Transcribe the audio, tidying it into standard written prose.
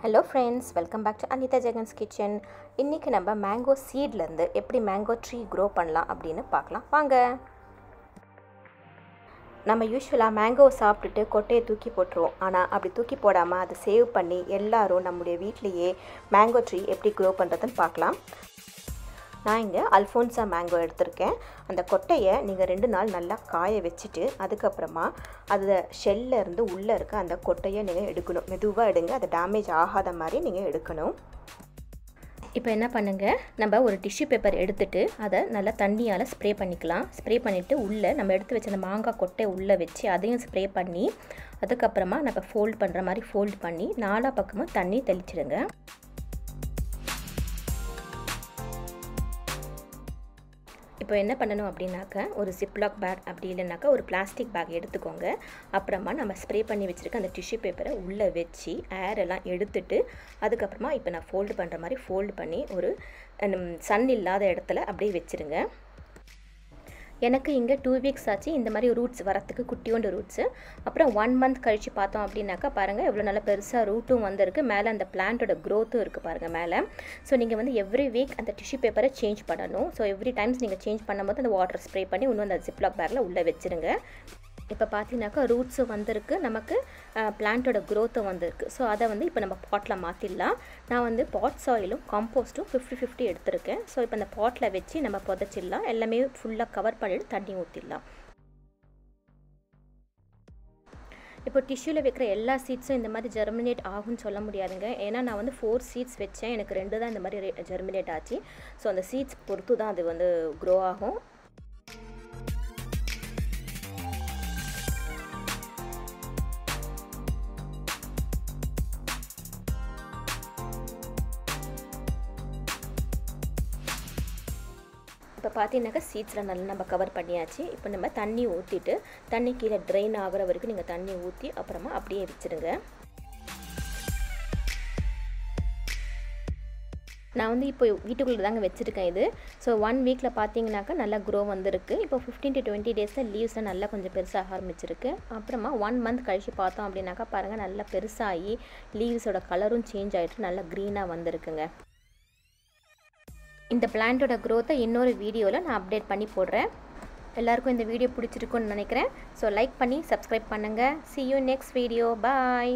Hello friends, welcome back to anithajaganskitchen. Kitchen. இன்னைக்கு நம்ம mango seedல இருந்து எப்படி mango tree grow பண்ணலாம் அப்படினு பார்க்கலாம். வாங்க. நம்ம யூசுவலா mango சாப்பிட்டுட்டு கொட்டையை தூக்கி போட்டுருவோம். ஆனா அப்படி தூக்கி போடாம அதை சேவ் பண்ணி எல்லாரும் நம்மளுடைய வீட்லயே mango tree எப்படி grow பண்றதுன்னு பார்க்கலாம். நான் இங்கே அல்ஃபோன்சா மேங்கோ எடுத்திருக்கேன். அந்த கொட்டையை நீங்கள் 2 நாள் நல்லா காய வச்சுட்டு அதுக்கப்புறமா அது ஷெல்லில் இருந்து உள்ளே இருக்க அந்த கொட்டையை நீங்கள் எடுக்கணும். மெதுவாக எடுங்க, அது டேமேஜ் ஆகாத மாதிரி நீங்கள் எடுக்கணும். இப்போ என்ன பண்ணுங்கள், நம்ம ஒரு டிஷ்யூ பேப்பர் எடுத்துகிட்டு அதை நல்லா தண்ணியால் ஸ்ப்ரே பண்ணிக்கலாம். ஸ்ப்ரே பண்ணிவிட்டு உள்ளே நம்ம எடுத்து வச்ச அந்த மாங்காய் கொட்டையை உள்ளே வச்சு அதையும் ஸ்ப்ரே பண்ணி அதுக்கப்புறமா நம்ம ஃபோல்ட் பண்ணுற மாதிரி ஃபோல்ட் பண்ணி 4 பக்கமும் தண்ணி தெளிச்சிடுங்க. இப்போ என்ன பண்ணணும் அப்படின்னாக்க ஒரு ஜிப்லாக் பேக் அப்படி இல்லைனாக்கா ஒரு பிளாஸ்டிக் பேக் எடுத்துக்கோங்க. அப்புறமா நம்ம ஸ்ப்ரே பண்ணி வச்சுருக்க அந்த டிஷ்யூ பேப்பரை உள்ளே வச்சு ஏர் எல்லாம் எடுத்துட்டு அதுக்கப்புறமா இப்போ நான் ஃபோல்டு பண்ணுற மாதிரி ஃபோல்டு பண்ணி ஒரு சன் இல்லாத இடத்துல அப்படியே வச்சுருங்க. எனக்கு இங்கே 2 வீக்ஸ் ஆச்சு இந்த மாதிரி ரூட்ஸ் வரத்துக்கு, குட்டியோண்டு ரூட்ஸு. அப்புறம் 1 மந்த் கழித்து பார்த்தோம் அப்படின்னாக்கா பாருங்கள் எவ்வளோ நல்லா பெருசாக ரூட்டும் வந்திருக்கு. மேலே அந்த பிளான்ட்டோட க்ரோத்தும் இருக்குது பாருங்கள் மேலே. ஸோ நீங்கள் வந்து எவ்ரி வீக் அந்த டிஷ்யூ பேப்பரை சேஞ்ச் பண்ணணும். ஸோ எவ்ரி டைம்ஸ் நீங்கள் சேஞ்ச் பண்ணும்போது அந்த வாட்டர் ஸ்ப்ரே பண்ணி இன்னும் அந்த ஜிப்லாக் பேக்கில் உள்ளே வச்சுருங்க. இப்போ பார்த்தீங்கன்னாக்கா ரூட்ஸும் வந்திருக்கு, நமக்கு பிளான்ட்டோட க்ரோத்தும் வந்திருக்கு. ஸோ அதை வந்து இப்போ நம்ம பாட்டில் மாற்றிடலாம். நான் வந்து பாட் சாயிலும் காம்போஸ்ட்டும் 50-50 எடுத்திருக்கேன். ஸோ இப்போ அந்த பாட்டில் வச்சு நம்ம புதைச்சிடலாம். எல்லாமே ஃபுல்லாக கவர் பண்ணிவிட்டு தண்ணி ஊற்றிடலாம். இப்போ டிஷ்யூவில் வைக்கிற எல்லா சீட்ஸும் இந்த மாதிரி ஜெர்மினேட் ஆகும்னு சொல்ல முடியாதுங்க. ஏன்னா நான் வந்து 4 சீட்ஸ் வச்சேன், எனக்கு 2 தான் இந்த மாதிரி ஜெர்மினேட் ஆச்சு. ஸோ அந்த சீட்ஸ் பொறுத்து தான் அது வந்து க்ரோ ஆகும். இப்போ பார்த்தீங்கன்னாக்கா சீட்ஸில் நல்லா நம்ம கவர் பண்ணியாச்சு. இப்போ நம்ம தண்ணி ஊற்றிட்டு தண்ணி கீழே ட்ரெயின் ஆகிற வரைக்கும் நீங்கள் தண்ணி ஊற்றி அப்புறமா அப்படியே வச்சுருங்க. நான் வந்து இப்போ வீட்டுக்குள்ளே தாங்க வச்சுருக்கேன் இது. ஸோ 1 வீக்கில் பார்த்தீங்கன்னாக்கா நல்லா க்ரோ வந்திருக்கு. இப்போ 15 to 20 டேஸில் லீவ்ஸில் நல்லா கொஞ்சம் பெருசாக ஆரம்பிச்சிருக்கு. அப்புறமா 1 மந்த் கழித்து பார்த்தோம் அப்படின்னாக்கா பாருங்கள் நல்லா பெருசாகி லீவ்ஸோட கலரும் சேஞ்ச் ஆகிட்டு நல்லா க்ரீனாக வந்திருக்குங்க. இந்த பிளான்ட்டோட க்ரோத்தை இன்னொரு வீடியோவில் நான் அப்டேட் பண்ணி போடுறேன். எல்லாருக்கும் இந்த வீடியோ பிடிச்சிருக்குன்னு நினைக்கிறேன். ஸோ லைக் பண்ணி சப்ஸ்கிரைப் பண்ணுங்கள். See you next video. Bye.